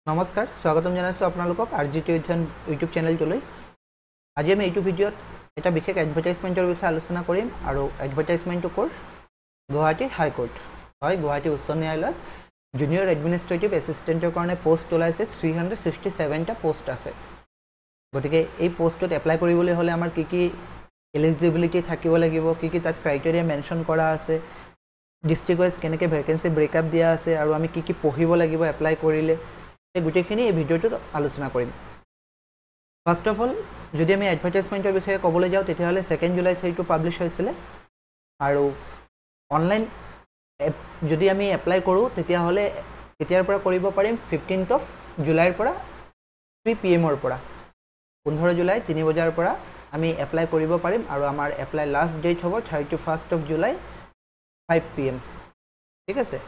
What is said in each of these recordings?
নমস্কাৰ স্বাগতম জনাইছো আপোনালোকক আৰজিটি অধ্যয়ন ইউটিউব চেনেলটোলৈ আজি আমি এইটো ভিডিঅ'ত এটা বিশেষ এডভাৰটাইজমেণ্টৰ বিষয়ে আলোচনা কৰিম আৰু এডভাৰটাইজমেণ্টটো কোৰ্ছ গুৱাহাটী হাইকোৰ্ট হয় গুৱাহাটী উচ্চ ন্যায়ালয়ত জুনিয়ৰ এডমিনিষ্ট্ৰেটিভ এছিষ্টেণ্টৰ কাৰণে পোষ্ট ওলাইছে 367 টা পোষ্ট আছে গতিকে এই পোষ্টত এপ্লাই কৰিবলৈ হ'লে আমাৰ কি এলিজিবিলিটি থাকিব লাগিব কি তাত ক্ৰাইটেৰিয়া মেনশ্যন কৰা আছে ডিষ্ট্ৰিক্ট ৱাইজ কেনেকৈ ভেকেন্সি ব্ৰেকআপ দিয়া আছে আৰু আমি কি পঢ়িব লাগিব এপ্লাই কৰিলে এই গুটেখিনি এই ভিডিঅ'টোত আলোচনা কৰিম ফাৰ্স্ট অফ অল যদি আমি এডভাৰটাইজমেণ্টৰ বিষয়ে ক'বলৈ যাওঁ তেতিয়াহ'লে 2 জুলাইত সেইটো পাব্লিছ হৈছিল আৰু অনলাইন যদি আমি এপ্লাই কৰোঁ তেতিয়াহ'লে কেতিয়াৰ পৰা কৰিব পাৰিম 15th of জুলাইৰ পৰা 3 PM ৰ পৰা 15 জুলাই 3 বজাৰ পৰা আমি এপ্লাই কৰিব পাৰিম আৰু আমাৰ এপ্লাই লাষ্ট ডেট হ'ব 31st of জুলাই 5 PM ঠিক আছে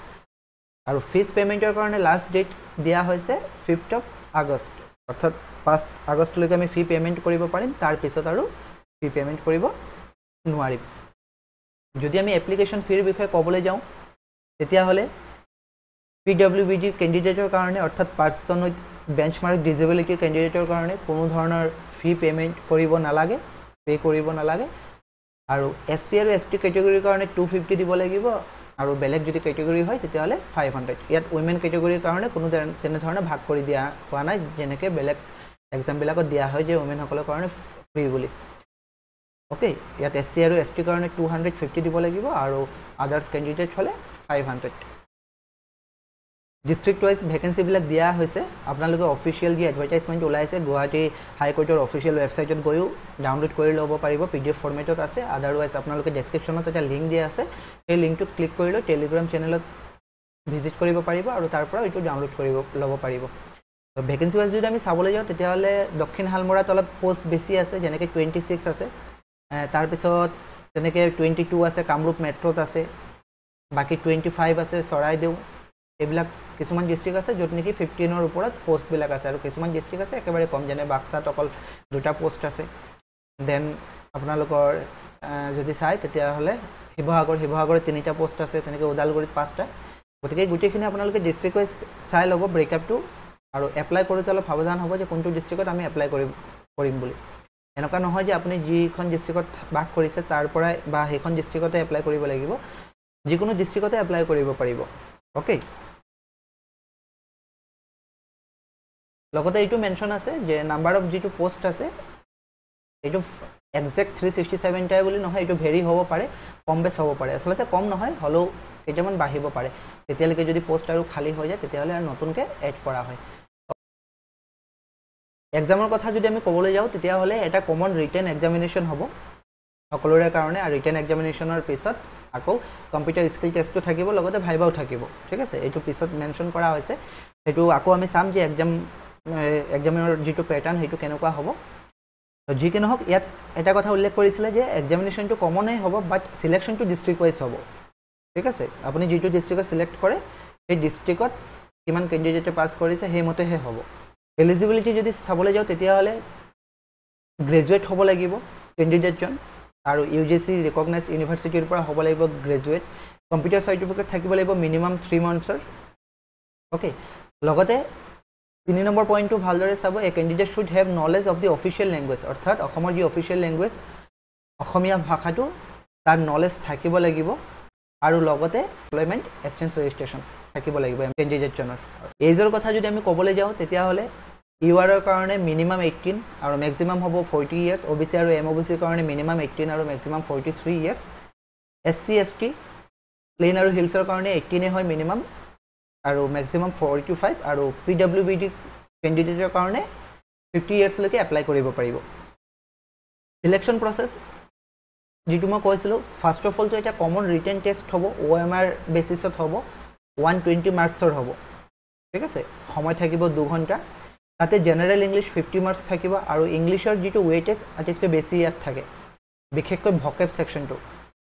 আৰু ফিজ পেমেন্টৰ কাৰণে লাষ্ট ডেট দিয়া হৈছে 5th of আগষ্ট অৰ্থাৎ 5 আগষ্টলৈকে আমি ফি পেমেন্ট কৰিব পাৰিম তাৰ পিছত আৰু ফি পেমেন্ট কৰিব নোৱাৰিম যদি আমি এপ্লিকেশন ফিৰ বিষয়ে ক'বলৈ যাওঁ তেতিয়াহ'লে PWBD ক্যান্ডিডেটৰ কাৰণে অৰ্থাৎ পাৰ্সন উইথ বেঞ্চমাৰ্ক ডিজেবিলিটি ক্যান্ডিডেটৰ কাৰণে কোনো ধৰণৰ ফি পেমেন্ট কৰিব নালাগে পে কৰিব নালাগে আৰু SC আৰু ST ক্যাটেগৰীৰ কাৰণে 250 দিব লাগিব আৰু বেলেগ যদি ক্যাটেগৰী হয় তেতিয়াহ'লে 500 ইয়াত উইমেন ক্যাটেগৰীৰ কাৰণে কোনো তেনে ধৰণৰ ভাগ কৰি দিয়া হোৱা নাই যেনেকৈ বেলেগ এক্সাম বিলাকত দিয়া হয় যে উইমেন সকলৰ কাৰণে ফ্ৰী বুলি ওকে ইয়াত SC আৰু ST কাৰণে 250 দিব লাগিব আৰু আদাৰ্স ক্যান্ডিডেট হলে 500 ডিস্ট্ৰিক্ট ওয়াইজ ভ্যাকেন্সি বিলাক দিয়া হৈছে আপোনালোকে অফিশিয়াল যি এডভাৰটাইজমেন্ট ওলাইছে গুৱাহাটী হাইকোৰ্টৰ অফিশিয়াল ৱেবছাইটত গৈও ডাউনলোড কৰি ল'ব পাৰিব PDF ফৰমেটত আছে আদাৰৱাইজ আপোনালোকে ডেসক্ৰিপচনত এটা লিংক দিয়া আছে এই লিংকটো ক্লিক কৰি লৈ টেলিগ্ৰাম চেনেলত ভিজিট কৰিব পাৰিব আৰু তাৰ পৰা এইটো ডাউনলোড কৰিব ল'ব পাৰিব ভ্যাকেন্সি ওয়াইজ যদি আমি চাবলৈ যাওঁ তেতিয়াহ'লে দক্ষিণ হালমৰাত অলপ পোষ্ট বেছি আছে যেনেকৈ 26 আছে তাৰ পিছত তেনেকৈ 22 আছে কামৰূপ মেট্ৰত আছে বাকি 25 আছে চৰাইদেউ এইবিলাক কিছুমান ডিস্ট্ৰিক্ট আছে য'ত নেকি 15 ৰ ওপৰত পোষ্ট বিলাক আছে আৰু কিছুমান ডিস্ট্ৰিক্ট আছে একেবাৰে কম যেনে বাক্সাত অকল দুটা পোষ্ট আছে দেন আপোনালোকৰ যদি চাই তেতিয়াহ'লে শিৱসাগৰ তিনিটা পোষ্ট আছে তেনেকৈ ওদালগুৰিত 5টা গতিকে গুটেখিনি আপোনালোকে ডিস্ট্ৰিক্ট ৱাইজ চাই ল'ব ব্ৰেকআপটো আৰু এপ্লাই কৰোঁতে অলপ সাৱধান হ'ব যে কোনটো ডিস্ট্ৰিক্টত আমি এপ্লাই কৰিম বুলি এনেকুৱা নহয় যে আপুনি যিখন ডিস্ট্ৰিক্টত বাস কৰিছে তাৰ পৰাই বা সেইখন ডিস্ট্ৰিক্টতে এপ্লাই কৰিব লাগিব যিকোনো ডিস্ট্ৰিক্টতে এপ্লাই কৰিব পাৰিব ওকে লগতে এইটো মেনশন আছে যে নাম্বাৰ অফ যিটো পোষ্ট আছে এইটো এক্সাক্ট 367 টাই বুলি নহয় এইটো ভেৰি হ'ব পাৰে কম বেছ হ'ব পাৰে আসলতে কম নহয় হলেও কেইটামান বাঢ়িব পাৰে তেতিয়ালৈকে যদি পোষ্ট আৰু খালি হৈ যায় তেতিয়াহ'লে আৰু নতুনকে এড কৰা হয় এক্সামৰ কথা যদি আমি ক'বলৈ যাওঁ তেতিয়াহ'লে এটা কমন ৰিটেন এক্সামিনেশ্যন হ'ব সকলোৰে কাৰণে আৰু ৰিটেন এক্সামিনেশ্যনৰ পিছত আকৌ কম্পিউটাৰ স্কিল টেষ্টটো থাকিব লগতে ভাইভাও থাকিব ঠিক আছে এইটো পিছত মেনশন কৰা হৈছে এইটো আকৌ আমি চাম যে এক্সামিনৰ যিটো প্যাটাৰ্ন সেইটো কেনেকুৱা হ'ব যি কি নহওক ইয়াত এটা কথা উল্লেখ কৰিছিলে যে এক্সামিনেশ্যনটো কমনেই হ'ব বাট সিলেকশ্যনটো ডিস্ট্ৰিক্ট ওয়াইজ হ'ব ঠিক আছে আপুনি যিটো ডিস্ট্ৰিক্টত সিলেক্ট কৰে সেই ডিস্ট্ৰিক্টত কিমান ক্যান্ডিডেটে পাস কৰিছে সেই মতেহে হ'ব এলিজিবিলিটি যদি চাবলৈ যাওঁ তেতিয়াহ'লে গ্ৰেজুৱেট হ'ব লাগিব ক্যান্ডিডেটজন আৰু UGC ৰিকগনাইজড ইউনিভাৰ্চিটিৰ পৰা হ'ব লাগিব গ্ৰেজুৱেট কম্পিউটাৰ সাৰ্টিফিকেট থাকিব লাগিব মিনিমাম 3 মান্থছৰ ওকে লগতে 3 নম্বৰ পইণ্টটো ভালদৰে চাব এ candidate should have knowledge of the official language অৰ্থাৎ অসমৰ যি অফিচিয়েল ল্যাঙ্গুৱেজ অসমীয়া ভাষাটো তাৰ নলেজ থাকিব লাগিব আৰু লগতে এমপ্লয়মেন্ট এক্সচেঞ্জ ৰেজিষ্ট্ৰেচন থাকিব লাগিব ক্যান্ডিডেটজনৰ এজৰ কথা যদি আমি ক'বলৈ যাওঁ তেতিয়াহ'লে UR ৰ কাৰণে মিনিমাম 18 আৰু ম্যাক্সিমাম হ'ব 40 ইয়াৰ্স OBC আৰু MOBC ৰ কাৰণে মিনিমাম 18 আৰু maximum 43 years SC ST plain আৰু হিলছৰ কাৰণে 18 হয় মিনিমাম আৰু ম্যাক্সিমাম 45 আৰু PWBD ক্যান্ডিডেটৰ কাৰণে 50 ইয়াৰ্স লৈকে এপ্লাই কৰিব পাৰিব সিলেকশ্যন প্ৰসেস যেটো মই কৈছিলো ফাৰ্স্ট অফ অল তো এটা কমন ৰিটেন টেষ্ট হ'ব OMR বেসিছত হ'ব 120 মাৰ্কছৰ হ'ব ঠিক আছে সময় থাকিব 2 ঘণ্টা তাতে জেনাৰেল ইংলিশ 50 মাৰ্কছ থাকিব আৰু ইংলিশৰ যেটো ওয়েটেজ আটাইতকৈ বেছি ইয়াত থাকে বিশেষকৈ ভকেব সেকশনটো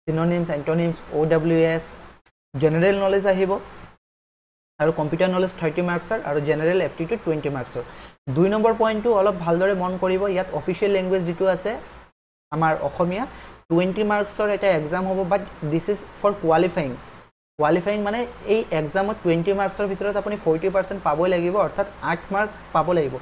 সিনোনিমছ এন্টোনিমছ OWS জেনাৰেল নলেজ আহিব আৰু কম্পিউটাৰ নলেজ 30 মাৰ্কছৰ আৰু জেনাৰেল এপ্টিটিউড 20 মাৰ্কছৰ 2 নম্বৰ পইণ্টটো অলপ ভালদৰে মন কৰিব ইয়াত অফিচিয়েল ল্যাঙ্গুৱেজ যেটো আছে আমাৰ অসমীয়া 20 মাৰ্কছৰ এটা এক্সাম হ'ব but this is for qualifying qualifying মানে এই এক্সামত 20 মাৰ্কছৰ ভিতৰত আপুনি 40% পাবই লাগিব অৰ্থাৎ 8 মাৰ্ক পাব লাগিব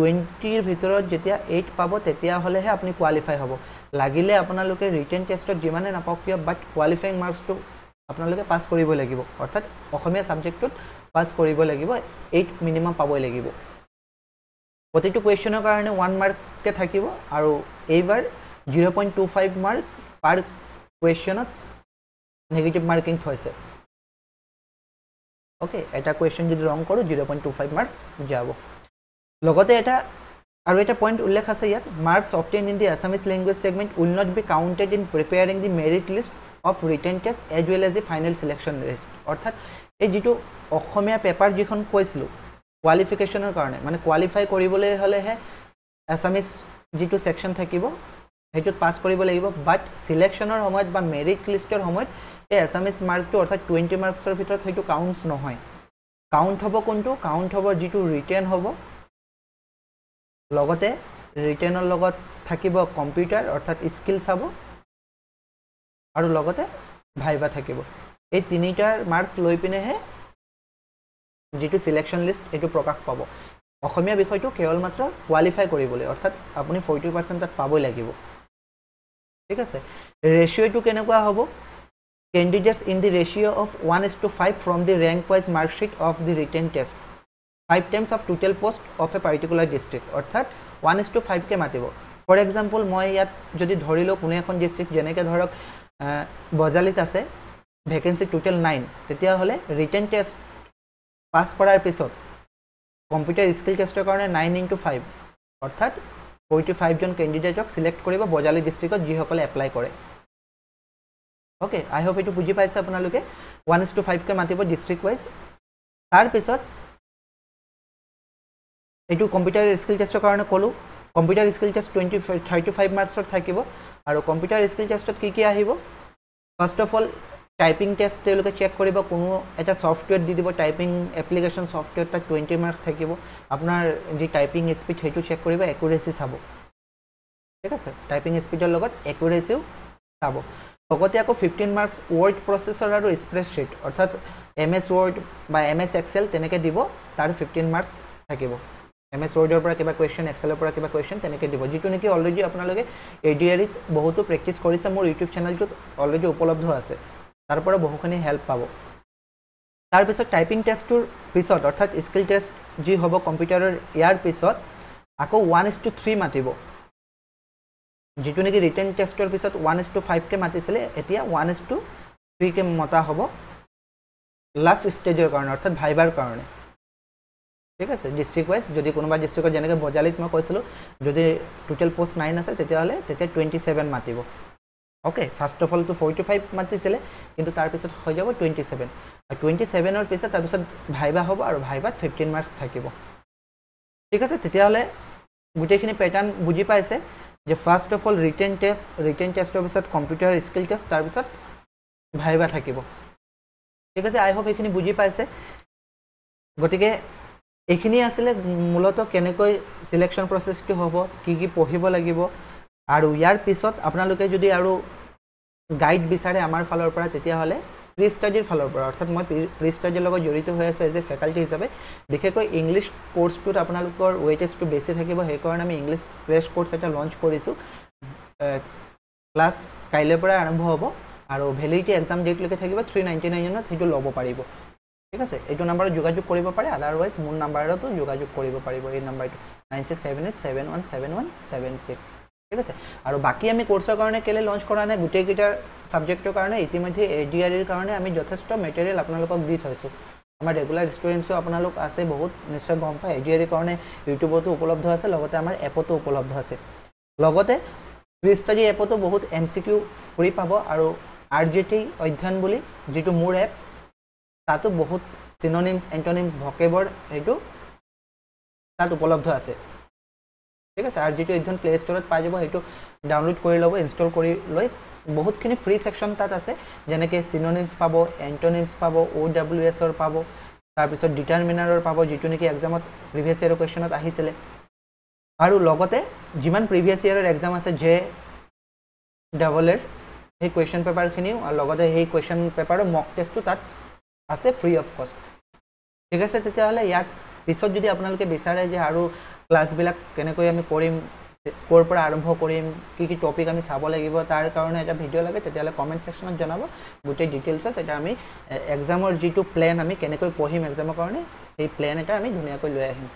20ৰ ভিতৰত যেতিয়া 8 পাব তেতিয়া হলেহে আপুনি কোৱালিফাই হ'ব লাগিলে আপোনালোকে ৰিটেন টেষ্টত যিমানে নাপাওক কিয় বাট কোৱালিফাইং মাৰ্কছটো আপোনালোকে পাস কৰিব লাগিব অৰ্থাৎ অসমীয়া সাবজেক্টত পাস কৰিব লাগিব 8 মিনিমাম পাবই লাগিব প্ৰতিটো কোৱেশ্চনৰ কাৰণে 1 মাৰ্ককে থাকিব আৰু এইবাৰ 0.25 মাৰ্ক পাৰ কোৱেশ্চনত নেগেটিভ মাৰ্কিং থৈছে ওকে এটা কোৱেশ্চন যদি ৰং কৰো 0.25 মাৰ্কস যাব লগতে এটা আৰু এটা পইণ্ট উল্লেখ আছে ইয়াত marks obtained in the Assamese language segment will not be counted in preparing the merit list of written test as well as the final selection list অৰ্থাৎ এই যেটো অসমীয়া পেপাৰ যিখন কৈছিল কোৱালিফিকেশনৰ কাৰণে মানে কোৱালিফাই কৰিবলৈ হলেহে Assamese যেটো সেকশন থাকিব হেতুত পাস কৰিব লাগিব বাট সিলেকশনৰ সময়ত বা মেৰিট লিষ্টৰ সময়ত এই Assamese মাৰ্কটো অৰ্থাৎ 20 মাৰ্কছৰ ভিতৰত হেতু কাউন্ট নহয় কাউন্ট হ'ব কোনটো কাউন্ট হ'ব যেটো ৰিটেন হ'ব লগতে ৰিটেনৰ লগত থাকিব কম্পিউটাৰ অৰ্থাৎ স্কিল চাব আৰু লগতে ভাইবা থাকিব এই তিনিটাৰ মাৰ্কস লৈ পিনেহে যেটো সিলেকশন লিষ্ট এটো প্ৰকাশ পাব অসমীয়া বিষয়টো কেৱল মাত্ৰ কোৱালিফাই কৰিবলৈ অৰ্থাৎ আপুনি 40% তাত পাবই লাগিব ঠিক আছে ৰেশিওটো কেনেকুৱা হ'ব candidates in the ratio of 1:5 from the rank wise mark sheet of the written test 5 times of total post of a particular district অৰ্থাৎ 1:5 কে মাতিব ফৰ এক্সাম্পল মই ইয়াত যদি ধৰিলো কোনো এখন ডিস্ট্ৰিক্ট জেনেকে ধৰক বজালিত আছে ভ্যাকেন্সি টোটাল 9 তেতিয়া হলে ৰিটেন টেষ্ট পাস কৰাৰ পিছত কম্পিউটাৰ স্কিল টেষ্টৰ কাৰণে 9:5 অৰ্থাৎ 45 জন ক্যান্ডিডেটক সিলেক্ট কৰিব বজালি ডিস্ট্ৰিক্টত যিসকলে এপ্লাই কৰে ওকে আই হোপ এটো বুজি পাইছে আপোনালোকে 1:5 কে মাতিব ডিস্ট্ৰিক্ট ওয়াইজ তাৰ পিছত এটো কম্পিউটাৰ স্কিল টেষ্টৰ কাৰণে কলো কম্পিউটাৰ স্কিল টেষ্ট 35 মাৰ্কছৰ থাকিব আৰু কম্পিউটাৰ স্কিল টেষ্টত কি আহিব first of all typing test তেওঁলোকে চেক কৰিব কোনো এটা সফটওয়্যাৰ দি দিব টাইপিং এপ্লিকেশন সফটওয়্যাৰ তাত 20 মাৰ্কছ থাকিব আপোনাৰ যি টাইপিং স্পিড হেতু চেক কৰিব একুৰেসি চাব ঠিক আছে টাইপিং স্পিডৰ লগত একুৰেসিও চাব লগতে আকৌ 15 মাৰ্কস ওয়াৰ্ড প্ৰসেসৰ আৰু স্প্ৰেডশীট অৰ্থাৎ এমএস ওয়াৰ্ড বা এমএস এক্সেল তেনেকে দিব তাৰ 15 মাৰ্কস থাকিব এমএস ওয়াৰ্ডৰ পৰা কিবা কোৱেশ্চন এক্সেলৰ পৰা কিবা কোৱেশ্চন তেনেকে দিব যেটো নেকি অলৰেডি আপোনালোকে এডিআৰিত বহুতো প্ৰেক্টিস কৰিছে মোৰ ইউটিউব চেনেলটোত অলৰেডি উপলব্ধ আছে তাৰ পৰা বহুখিনি হেল্প পাব তাৰ পিছত টাইপিং টেষ্টৰ পিছত অৰ্থাৎ স্কিল টেষ্ট যি হ'ব কম্পিউটাৰৰ ইয়াৰ পিছত আকৌ 1:3 মাতিব যেটো নেকি ৰিটেন টেষ্টৰ পিছত 1:5 কে মাতিছিলে এতিয়া 1:3 কে মতা হ'ব লাষ্ট ষ্টেজৰ কাৰণে অৰ্থাৎ ভাইবাৰ কাৰণে ঠিক আছে ডিস্ট্ৰিক্ট ওয়াইজ যদি কোনোবা ডিস্ট্ৰিক্টত জেনেকে বজালিত মই কৈছিলো যদি টোটাল পোষ্ট 9 আছে তেতিয়া হলে তেতিয়া 27 মাতিব ওকে ফাৰ্স্ট অফ অল তো 45 মাতিছিলে কিন্তু তাৰ পিছত হৈ যাব 27 আৰু 27 ৰ পিছত তাৰ পিছত ভাইবা হ'ব আৰু ভাইবাত 15 মাৰ্কস থাকিব ঠিক আছে তেতিয়া হলে গুটেখিনি প্যাটাৰ্ন বুজি পাইছে যে ফাৰ্স্ট অফ অল ৰিটেন টেষ্টৰ পিছত কম্পিউটাৰ স্কিল টেষ্ট তাৰ পিছত ভাইবা থাকিব ঠিক আছে আই হোপ এখিনি বুজি পাইছে গটিকে এখিনি আছিল মূলত কেনেকৈ সিলেকশন প্ৰসেসটো হ'ব কি পঢ়িব লাগিব আৰু ইয়াৰ পিছত আপোনালোকে যদি আৰু গাইড বিচাৰে আমাৰ ফালৰ পৰা তেতিয়া হলে প্ৰি ষ্টাডিৰ ফালৰ পৰা অৰ্থাৎ মই প্ৰি ষ্টাডিৰ লগত জড়িত হৈ আছো এজ এ ফেকাল্টি হিচাপে বিশেষকৈ ইংলিশ কোৰ্সটোত আপোনালোকৰ ওয়েটেজটো বেছি থাকিব সেই কাৰণে আমি ইংলিশ ক্ৰেশ কোৰ্স এটা লঞ্চ কৰিছো ক্লাস কাইলৈৰ পৰা আৰম্ভ হ'ব আৰু ভ্যালিডিটি এক্সাম ডেট লৈকে থাকিব 399 নত হেতু লব পাৰিব ঠিক আছে এইটো নম্বৰত যোগাযোগ কৰিব পাৰে আদাৰৱাইজ মোৰ নম্বৰতো যোগাযোগ কৰিব পাৰিব এই নম্বৰটো 9678717176 ঠিক আছে আৰু বাকি আমি কোৰ্সৰ কাৰণে কেলে লঞ্চ কৰা নাই গুটে গিটাৰ সাবজেক্টৰ কাৰণে ইতিমধ্যে এডিআৰিৰ কাৰণে আমি যথেষ্ট মেটেৰিয়েল আপোনালোকক দি থৈছো আমাৰ ৰেগুলাৰ ষ্টুডেন্টসও আপোনালোক আছে বহুত নিশ্চয় গম পায় এডিআৰিৰ কাৰণে ইউটিউবতো উপলব্ধ আছে লগতে আমাৰ এপতো উপলব্ধ আছে লগতে প্ৰি ষ্টাডি এপতো বহুত এমসিকিউ ফ্ৰী পাব আৰু আৰজিটি অধ্যয়ন বুলি যেটো মোৰ এপ তাতো বহুত সিনোনিমস এন্টোনিমস ভকেবুলাৰ এটো তাত উপলব্ধ আছে ঠিক আছে আৰজিটি অধ্যয়ন প্লে ষ্টৰত পাই যাব হেতু ডাউনলোড কৰি লব ইনষ্টল কৰি লৈ বহুতখিনি ফ্ৰী সেকশন তাত আছে যেনেকে সিনোনিমস পাব এন্টোনিমস পাব OWS ৰ পাব তাৰ পিছত ডিটাৰমিনাৰৰ পাব যেটো নেকি এক্সামত প্ৰিভিয়াস ইয়াৰৰ কোৱেশ্চনত আহিছিলে আৰু লগতে যিমান প্ৰিভিয়াস ইয়াৰৰ এক্সাম আছে জে ডাবল এৰ সেই কুৱেশ্যন পেপাৰখিনিও আৰু লগতে সেই কুৱেশ্যন পেপাৰৰ মক টেষ্টটো তাত আছে ফ্ৰী অফ কষ্ট ঠিক আছে তেতিয়াহ'লে ইয়াত পিছত যদি আপোনালোকে বিচাৰে যে আৰু ক্লাছবিলাক কেনেকৈ আমি কৰিম ক'ৰ পৰা আৰম্ভ কৰিম কি টপিক আমি চাব লাগিব তাৰ কাৰণে এটা ভিডিঅ' লাগে তেতিয়াহ'লে কমেণ্ট ছেকশ্যনত জনাব গোটেই ডিটেইলছত এটা আমি এক্সামৰ যিটো প্লেন আমি কেনেকৈ পঢ়িম এক্সামৰ কাৰণে সেই প্লেন এটা আমি ধুনীয়াকৈ লৈ আহিম